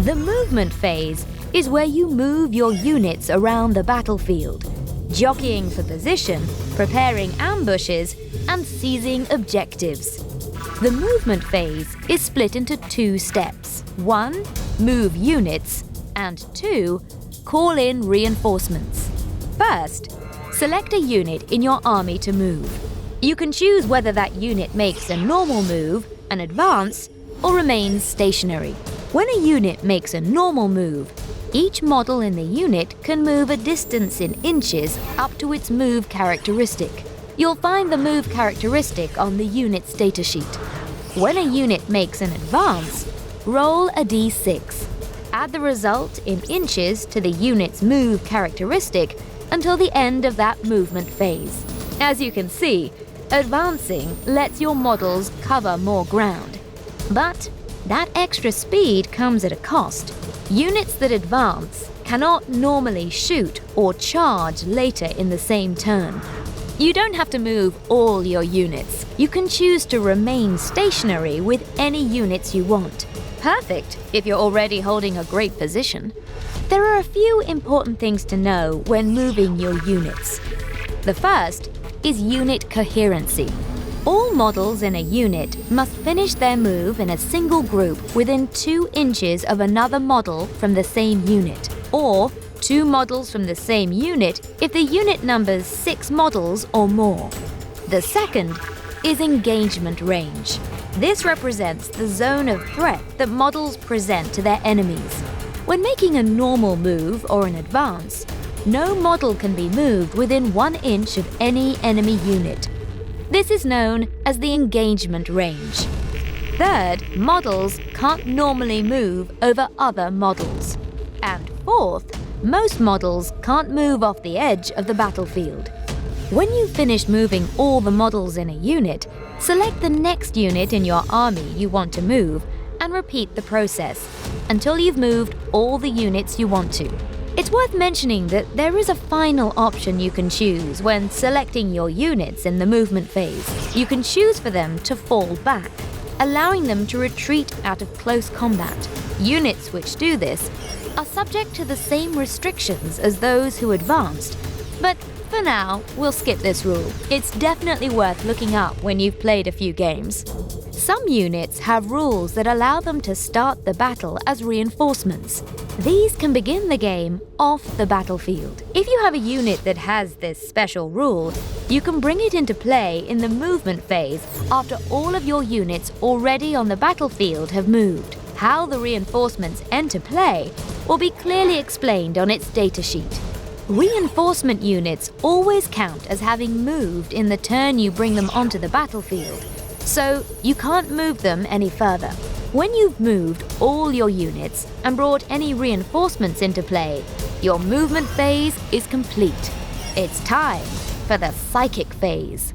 The movement phase is where you move your units around the battlefield, jockeying for position, preparing ambushes, and seizing objectives. The movement phase is split into 2 steps. 1. Move units, and 2. Call in reinforcements. First, select a unit in your army to move. You can choose whether that unit makes a normal move, an advance, or remains stationary. When a unit makes a normal move, each model in the unit can move a distance in inches up to its move characteristic. You'll find the move characteristic on the unit's datasheet. When a unit makes an advance, roll a d6. Add the result in inches to the unit's move characteristic until the end of that movement phase. As you can see, advancing lets your models cover more ground. But that extra speed comes at a cost. Units that advance cannot normally shoot or charge later in the same turn. You don't have to move all your units. You can choose to remain stationary with any units you want. Perfect if you're already holding a great position. There are a few important things to know when moving your units. The first is unit coherency. All models in a unit must finish their move in a single group within 2 inches of another model from the same unit, or 2 models from the same unit if the unit numbers 6 models or more. The second is engagement range. This represents the zone of threat that models present to their enemies. When making a normal move or an advance, no model can be moved within 1 inch of any enemy unit. This is known as the engagement range. Third, models can't normally move over other models. And fourth, most models can't move off the edge of the battlefield. When you've finished moving all the models in a unit, select the next unit in your army you want to move and repeat the process until you've moved all the units you want to. It's worth mentioning that there is a final option you can choose when selecting your units in the movement phase. You can choose for them to fall back, allowing them to retreat out of close combat. Units which do this are subject to the same restrictions as those who advanced, but for now, we'll skip this rule. It's definitely worth looking up when you've played a few games. Some units have rules that allow them to start the battle as reinforcements. These can begin the game off the battlefield. If you have a unit that has this special rule, you can bring it into play in the movement phase after all of your units already on the battlefield have moved. How the reinforcements enter play will be clearly explained on its datasheet. Reinforcement units always count as having moved in the turn you bring them onto the battlefield, so you can't move them any further. When you've moved all your units and brought any reinforcements into play, your movement phase is complete. It's time for the psychic phase.